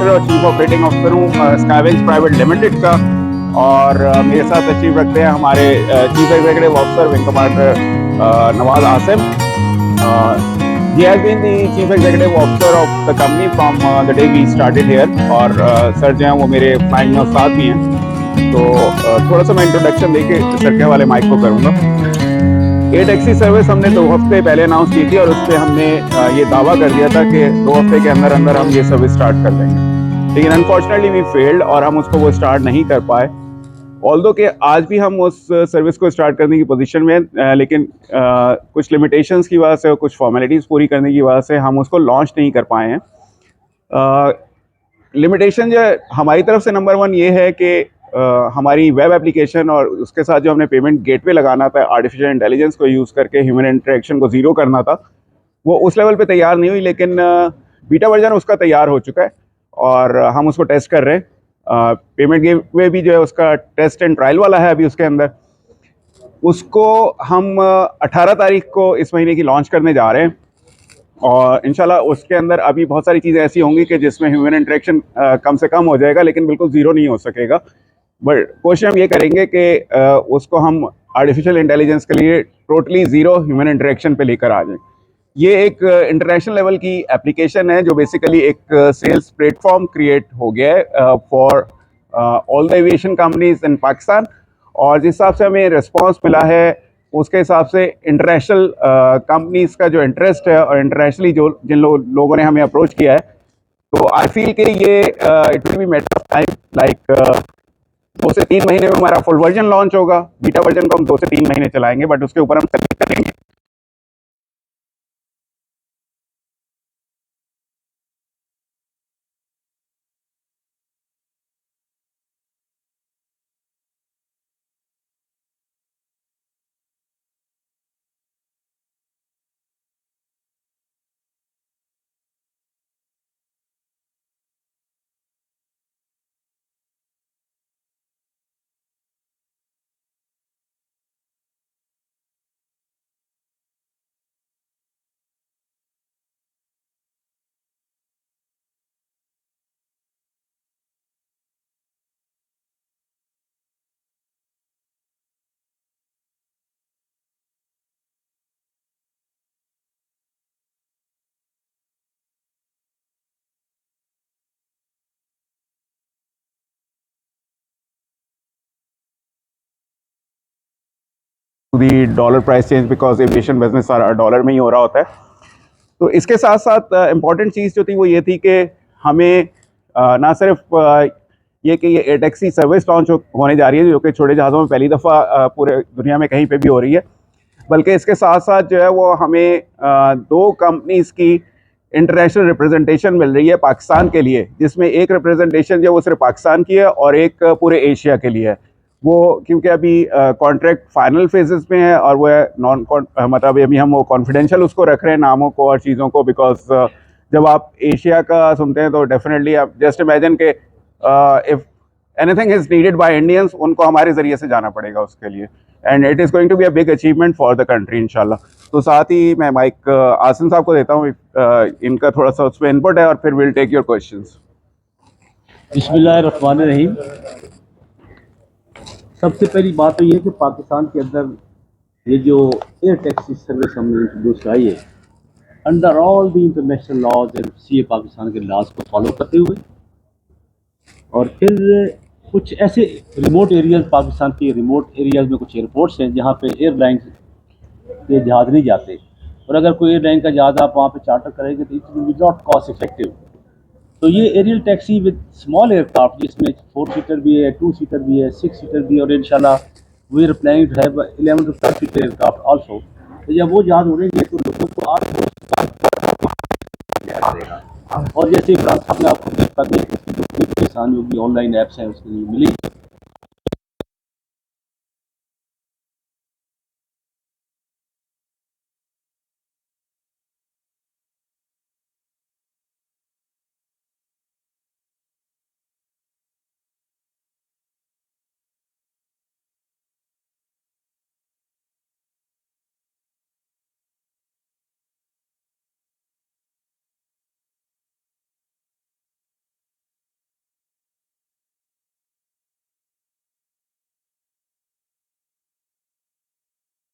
Director और chief operating officer हूँ स्काईविंग्स private limited का। और मेरे साथ अचीव रखते हैं हमारे chief executive officer wing commander Nawaz Asim. He has been the chief executive officer of the company from the day we started here। और सर जो हैं वो मेरे फ्लाइंग में उस्ताद भी हैं। तो थोड़ा सा मैं इंट्रोडक्शन देके सर के वाले माइक को करूँगा। एयर टैक्सी सर्विस हमने 2 हफ्ते पहले अनाउंस की थी और उस पर हमने ये दावा कर दिया था कि 2 हफ्ते के अंदर अंदर हम ये सर्विस स्टार्ट कर देंगे, लेकिन अनफॉर्चुनेटली वी फेल्ड और हम उसको वो स्टार्ट नहीं कर पाए। ऑल्दो कि आज भी हम उस सर्विस को स्टार्ट करने की पोजीशन में हैं, लेकिन कुछ लिमिटेशंस की वजह से और कुछ फॉर्मेलिटीज़ पूरी करने की वजह से हम उसको लॉन्च नहीं कर पाए हैं। लिमिटेशन जो है हमारी तरफ से नंबर 1 ये है कि हमारी वेब एप्लीकेशन और उसके साथ जो हमने पेमेंट गेटवे लगाना था आर्टिफिशियल इंटेलिजेंस को यूज़ करके ह्यूमन इंटरेक्शन को ज़ीरो करना था, वो उस लेवल पे तैयार नहीं हुई, लेकिन बीटा वर्जन उसका तैयार हो चुका है और हम उसको टेस्ट कर रहे हैं। पेमेंट गेटवे भी जो है उसका टेस्ट एंड ट्रायल वाला है अभी उसके अंदर। उसको हम 18 तारीख को इस महीने की लॉन्च करने जा रहे हैं और इंशाल्लाह उसके अंदर अभी बहुत सारी चीज़ें ऐसी होंगी कि जिसमें ह्यूमन इंटरेक्शन कम से कम हो जाएगा, लेकिन बिल्कुल ज़ीरो नहीं हो सकेगा। बट कोशिश हम ये करेंगे कि उसको हम आर्टिफिशियल इंटेलिजेंस के लिए टोटली ज़ीरो ह्यूमन इंटरेक्शन पे लेकर आ जाएं। ये एक इंटरनेशनल लेवल की एप्लीकेशन है जो बेसिकली एक सेल्स प्लेटफॉर्म क्रिएट हो गया है for all the aviation companies in Pakistan. और जिस हिसाब से हमें रिस्पांस मिला है उसके हिसाब से इंटरनेशनल कंपनीज का जो इंटरेस्ट है और इंटरनेशनली जो जिन लोगों ने हमें अप्रोच किया है, तो आई फील कि ये it will be matter of time, like 2 से 3 महीने में हमारा फुल वर्जन लॉन्च होगा। बीटा वर्जन को हम 2 से 3 महीने चलाएंगे, बट उसके ऊपर हम सर्विस करेंगे। The dollar price change because aviation business सारा डॉलर में ही हो रहा होता है। तो इसके साथ साथ इम्पॉर्टेंट चीज़ जो थी वो ये थी कि हमें ना सिर्फ ये कि ये एयर टैक्सी सर्विस लॉन्च होने जा रही है जो कि छोटे जहाज़ों में पहली दफ़ा पूरे दुनिया में कहीं पे भी हो रही है, बल्कि इसके साथ साथ जो है वो हमें 2 कंपनीज़ की इंटरनेशनल रिप्रेजेंटेशन मिल रही है पाकिस्तान के लिए, जिसमें एक रिप्रेजेंटेशन जो है वो सिर्फ पाकिस्तान की है और एक पूरे एशिया के लिए है। वो क्योंकि अभी कॉन्ट्रैक्ट फाइनल फेजेस में है और वो नॉन मतलब अभी हम वो कॉन्फिडेंशियल उसको रख रहे हैं नामों को और चीज़ों को, बिकॉज जब आप एशिया का सुनते हैं तो डेफिनेटली आप जस्ट इमेजिन के if anything is needed by Indians, उनको हमारे ज़रिए से जाना पड़ेगा उसके लिए, and it is going to be a big achievement for the country इंशाल्लाह। तो साथ ही मैं माइक आसिम साहब को देता हूँ, इनका थोड़ा सा उसमें इनपुट है और फिर विल टेक योर क्वेश्चंस। बिस्मिल्लाहिर्रहमानिर्रहीम। सबसे पहली बात तो ये कि पाकिस्तान के अंदर ये जो एयर टैक्सी सर्विस हमने इंट्रोड्यूस कराई है under all the international laws and see Pakistan के लॉज को फॉलो करते हुए, और फिर कुछ ऐसे रिमोट एरियाज, पाकिस्तान के रिमोट एरियाज में कुछ एयरपोर्ट्स हैं जहाँ पे एयरलाइन के जहाज़ नहीं जाते, और अगर कोई एयरलाइन का जहाज़ आप वहाँ पे चार्टर करेंगे तो it will not cost effective. तो ये aerial taxi with small aircraft, जिसमें 4 सीटर भी है, 2 सीटर भी है, 6 सीटर भी है, और इंशाल्लाह we are planning to have 11 to 12 seater aircraft also. तो जब वो जहाज उड़ेंगे तो लोगों को और जैसे इमरान साहब ने आपको देखा कि परेशानी होगी, ऑनलाइन ऐप्स हैं उसके लिए मिली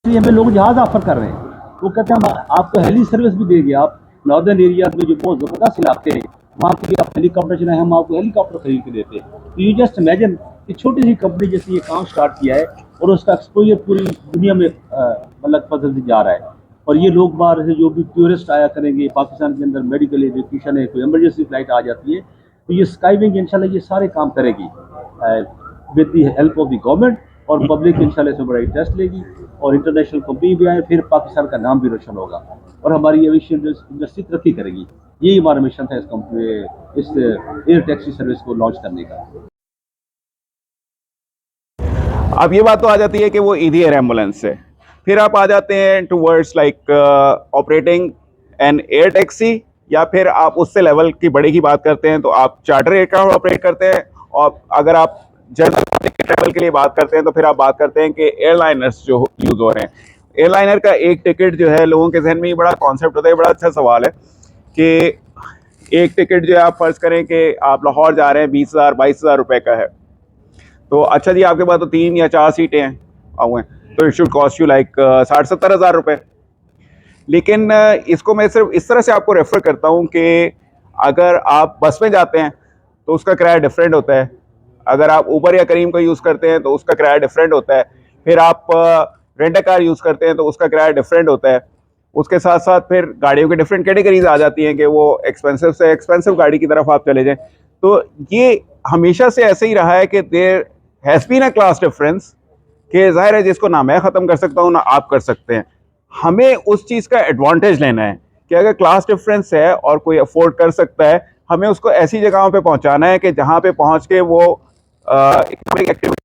इसलिए हमें लोग जहाज ऑफर कर रहे हैं। वो कहते हैं हम आपको हेली सर्विस भी देंगे। आप नॉर्दर्न एरियाज में जो बहुत ज़बरदस्त इलाके हैं वहाँ के लिए आप हेलीकॉप्टर चलाएं, हम आपको हेलीकॉप्टर खरीद के देते हैं। तो यू जस्ट इमेजिन कि छोटी सी कंपनी जैसे ये काम स्टार्ट किया है और उसका एक्सपोजर पूरी दुनिया में मतलब फैलते जा रहा है। और ये लोग बाहर से जो भी टूरिस्ट आया करेंगे, पाकिस्तान के अंदर मेडिकल एजुकेशन है, कोई इमरजेंसी फ्लाइट आ जाती है, तो ये स्काईविंग इंशाल्लाह ये सारे काम करेगी with the help of the government. और पब्लिक इंशाल्लाह से बड़ा इंटरेस्ट लेगी और इंटरनेशनल कंपनी भी आए, फिर पाकिस्तान का नाम भी रोशन होगा और हमारी एविएशन इंडस्ट्री तरक्की करेगी। यही हमारा मिशन था इस एयर टैक्सी सर्विस को लॉन्च करने का। अब ये बात तो आ जाती है कि वो ईदी एयर एम्बुलेंस है। फिर आप आ जाते हैं towards like operating an air taxi, या फिर आप उससे लेवल की बड़े की बात करते हैं तो आप चार्टर एयरक्राफ्ट ऑपरेट करते हैं। और अगर आप जनरल ट्रैवल के लिए बात करते हैं तो फिर आप बात करते हैं कि एयरलाइनर्स जो यूज़ हो रहे हैं। एयरलाइनर का एक टिकट जो है, लोगों के जहन में ये बड़ा कॉन्सेप्ट होता है, बड़ा अच्छा सवाल है कि एक टिकट जो है, आप फर्ज करें कि आप लाहौर जा रहे हैं, 20,000 22,000 रुपए का है। तो अच्छा जी, आपके पास तो 3 या 4 सीटें हैं हुए, तो it should cost you like 60-70 हज़ार रुपये। लेकिन इसको मैं सिर्फ इस तरह से आपको रेफर करता हूँ कि अगर आप बस में जाते हैं तो उसका किराया डिफरेंट होता है। अगर आप ऊबर या करीम को यूज़ करते हैं तो उसका किराया डिफरेंट होता है। फिर आप रेंट कार यूज़ करते हैं तो उसका किराया डिफरेंट होता है। उसके साथ साथ फिर गाड़ियों की डिफरेंट कैटेगरीज आ जाती हैं कि वो एक्सपेंसिव से एक्सपेंसिव गाड़ी की तरफ आप चले जाएं। तो ये हमेशा से ऐसे ही रहा है कि there has been a class difference, कि जाहिर है जिसको ना मैं ख़त्म कर सकता हूँ ना आप कर सकते हैं। हमें उस चीज़ का एडवांटेज लेना है कि अगर क्लास डिफरेंस है और कोई अफोर्ड कर सकता है, हमें उसको ऐसी जगहों पे पहुंचाना है कि जहां पे पहुंच के वो इकोनॉमिक एक्टिविटी।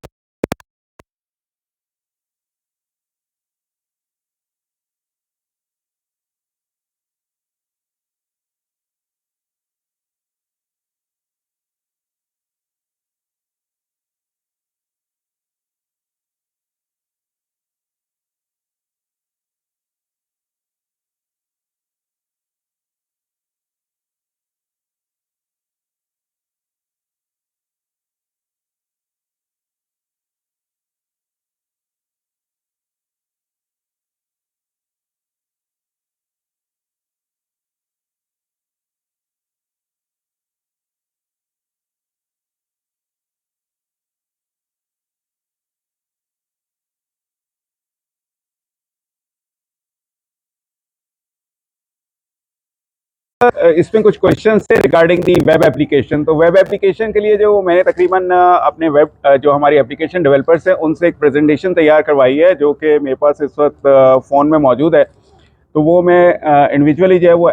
इसमें कुछ क्वेश्चन थे रिगार्डिंग दी वेब एप्लीकेशन। तो वेब एप्लीकेशन के लिए जो मैंने तकरीबन अपने वेब जो हमारी एप्लीकेशन डेवलपर्स हैं उनसे एक प्रेजेंटेशन तैयार करवाई है, जो कि मेरे पास इस वक्त फ़ोन में मौजूद है। तो वो मैं इंडिविजुअली जो है वो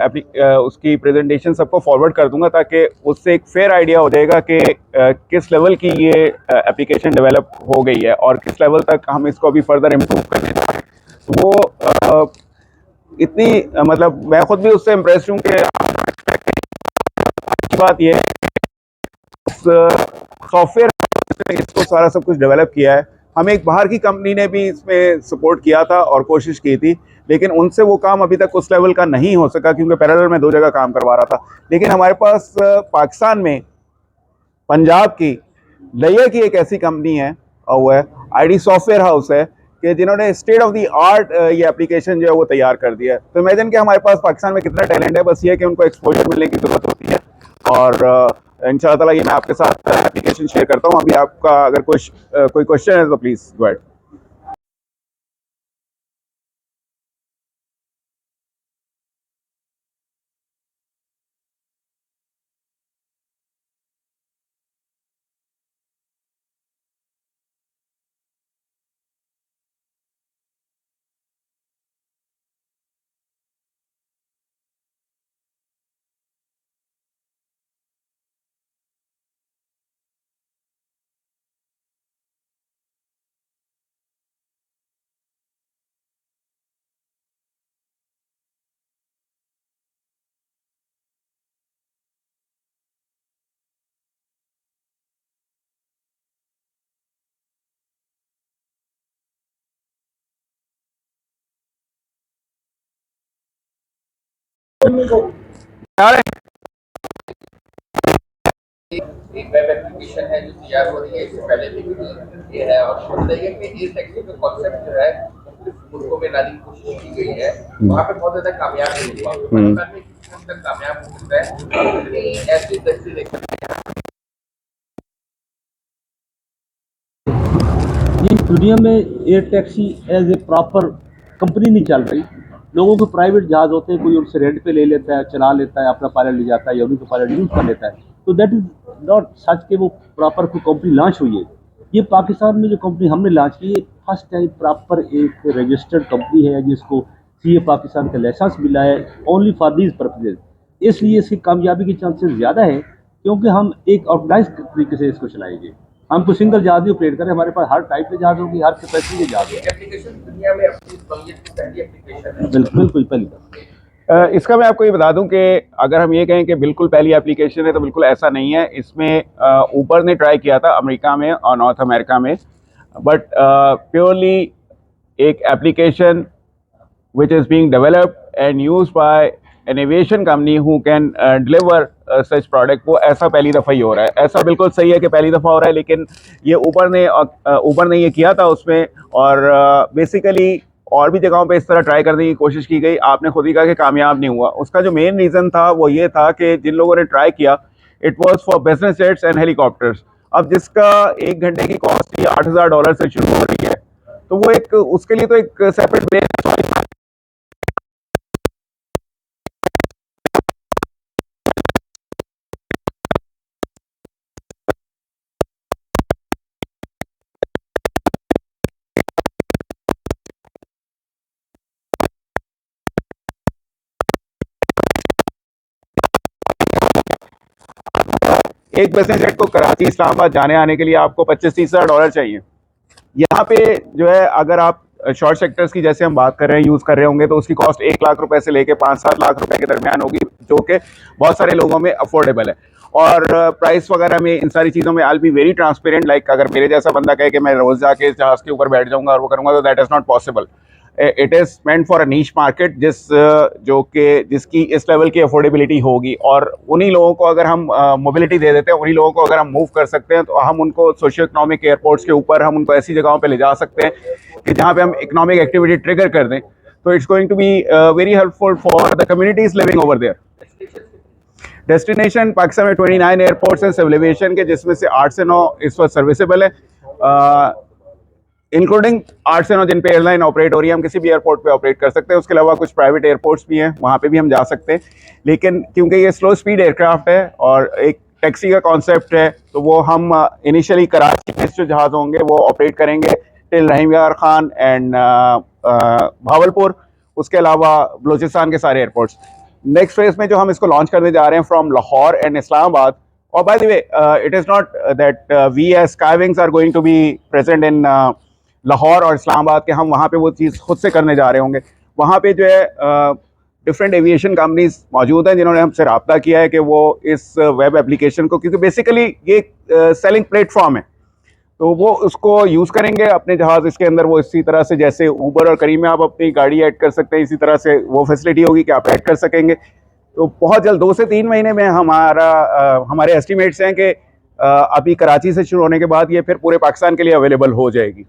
उसकी प्रेजेंटेशन सबको फॉरवर्ड कर दूंगा, ताकि उससे एक फेयर आइडिया हो जाएगा कि किस लेवल की ये एप्लीकेशन डेवलप हो गई है और किस लेवल तक हम इसको अभी फर्दर इम्प्रूव करने जा रहे हैं। तो वो इतनी मतलब मैं खुद भी उससे इम्प्रेस हूँ कि अच्छी बात यह है सॉफ्टवेयर इसको सारा सब कुछ डेवलप किया है। हमें एक बाहर की कंपनी ने भी इसमें सपोर्ट किया था और कोशिश की थी, लेकिन उनसे वो काम अभी तक उस लेवल का नहीं हो सका, क्योंकि पैरेलल में 2 जगह काम करवा रहा था। लेकिन हमारे पास पाकिस्तान में पंजाब की लैया की एक ऐसी कंपनी है और वो है आईडी सॉफ्टवेयर हाउस है, कि जिन्होंने स्टेट ऑफ द आर्ट ये एप्लीकेशन जो है वो तैयार कर दिया है। तो इमेजिन कि हमारे पास पाकिस्तान में कितना टैलेंट है, बस ये है कि उनको एक्सपोजर मिलने की ज़रूरत होती है। और इंशाल्लाह ताला ये मैं आपके साथ एप्लीकेशन शेयर करता हूँ। अभी आपका अगर कोई क्वेश्चन है तो प्लीज़ गो अहेड। एक वेब एप्लीकेशन है जो तैयार हो रही है, इससे पहले भी ये है। और बताइए कि इस टैक्सी का कॉन्सेप्ट जो है मुल्कों में लाने की कोशिश की गई है, वहाँ पे बहुत ज्यादा कामयाब नहीं हुआ। पाकिस्तान में किस हद तक कामयाब हो सकता है कि ऐसी डेस्टिनेशन ये दुनिया में air taxi as a proper company नहीं चल रही। लोगों के प्राइवेट जहाज होते हैं, कोई उनसे रेंट पे ले लेता है, चला लेता है, अपना पायलट ले जाता है या उन्हीं को पायलट यूज कर लेता है। तो दैट इज नॉट सच कि वो प्रॉपर कोई कंपनी लॉन्च हुई है। ये पाकिस्तान में जो कंपनी हमने लॉन्च की है, फर्स्ट टाइम प्रॉपर एक रजिस्टर्ड कंपनी है जिसको सीए पाकिस्तान का लाइसेंस मिला है ओनली फॉर दीज पर्पजेज। इसलिए इसकी कामयाबी के चांसेस ज़्यादा है क्योंकि हम एक ऑर्गेनाइज तरीके से इसको चलाएंगे। हम कोई सिंगल जहाज नहीं ऑपरेट करें, हमारे पास हर टाइप के जहाज होगी, हर कैपेसिटी के जहाज होगी। एप्लीकेशन दुनिया में अपनी नौयत की पहली एप्लीकेशन है। बिल्कुल पहली इसका मैं आपको ये बता दूं कि अगर हम ये कहें कि बिल्कुल पहली एप्लीकेशन है तो बिल्कुल ऐसा नहीं है। इसमें ऊबर ने ट्राई किया था अमेरिका में और नॉर्थ अमेरिका में, बट प्योरली एक application which is being developed and used by an aviation company who can deliver such product, वो ऐसा पहली दफ़ा ही हो रहा है। ऐसा बिल्कुल सही है कि पहली दफ़ा हो रहा है, लेकिन ये ऊबर ने ये किया था उसमें, और बेसिकली और भी जगहों पे इस तरह ट्राई करने की कोशिश की गई। आपने खुद ही कहा कि कामयाब नहीं हुआ। उसका जो मेन रीज़न था वो ये था कि जिन लोगों ने ट्राई किया, it was for business jets and helicopters. अब जिसका 1 घंटे की कॉस्ट ही $8,000 से शुरू हो रही है, तो वो एक उसके लिए तो एक सेपरेट एक बिजनेस जेट को कराची इस्लामाबाद जाने आने के लिए आपको 25-30 हज़ार डॉलर चाहिए। यहाँ पे जो है, अगर आप शॉर्ट सेक्टर्स की जैसे हम बात कर रहे हैं यूज़ कर रहे होंगे, तो उसकी कॉस्ट 1 लाख रुपए से लेके 5-7 लाख रुपए के दरमियान होगी, जो कि बहुत सारे लोगों में अफोर्डेबल है। और प्राइस वगैरह में, इन सारी चीज़ों में I will be very transparent. Like अगर मेरे जैसा बंदा कहे कि मैं रोज़ जाके जहाज़ के ऊपर बैठ जाऊँगा और वो करूँगा, तो that is not possible. It is meant for a niche market जिसकी इस लेवल की अफोर्डेबिलिटी होगी। और उन्हीं लोगों को अगर हम मोबिलिटी दे देते हैं, उन्हीं लोगों को अगर हम मूव कर सकते हैं, तो हम उनको सोशियो इकोनॉमिक एयरपोर्ट्स के ऊपर हम उनको ऐसी जगहों पे ले जा सकते हैं कि जहाँ पे हम इकोनॉमिक एक्टिविटी ट्रिगर कर दें। तो it's going to be very helpful for the communities living over there. Destination Pakistan में 29 एयरपोर्ट्स हैं सिविल एविएशन के, जिसमें से 8 से 9 इस वक्त सर्विसेबल है, इंक्लूडिंग 8 से 9 जिन पे एयरलाइन ऑपरेट हो रही है। हम किसी भी एयरपोर्ट पे ऑपरेट कर सकते हैं। उसके अलावा कुछ प्राइवेट एयरपोर्ट्स भी हैं, वहाँ पे भी हम जा सकते हैं। लेकिन क्योंकि ये स्लो स्पीड एयरक्राफ्ट है और एक टैक्सी का कॉन्सेप्ट है, तो वो हम इनिशियली कराची में जो जहाज़ होंगे वो ऑपरेट करेंगे टिल रहीम यार खान एंड भावलपुर। उसके अलावा बलूचिस्तान के सारे एयरपोर्ट्स। नेक्स्ट फेज में जो हम इसको लॉन्च करने जा रहे हैं फ्रॉम लाहौर एंड इस्लामाबाद। और by the way, it is not that we as Skywings are going to be present in Lahore और इस्लामाबाद के। हम वहाँ पे वो चीज़ खुद से करने जा रहे होंगे। वहाँ पे जो है डिफरेंट एविएशन कंपनीज मौजूद हैं जिन्होंने हमसे रब्ता किया है कि वो इस वेब एप्लीकेशन को, क्योंकि बेसिकली ये सेलिंग प्लेटफॉर्म है, तो वो उसको यूज़ करेंगे अपने जहाज़ इसके अंदर। वो इसी तरह से जैसे ऊबर और करीम में आप अपनी गाड़ी ऐड कर सकते हैं, इसी तरह से वो फैसिलिटी होगी कि आप ऐड कर सकेंगे। तो बहुत जल्द 2 से 3 महीने में हमारे एस्टिमेट्स हैं कि अभी कराची से शुरू होने के बाद ये फिर पूरे पाकिस्तान के लिए अवेलेबल हो जाएगी।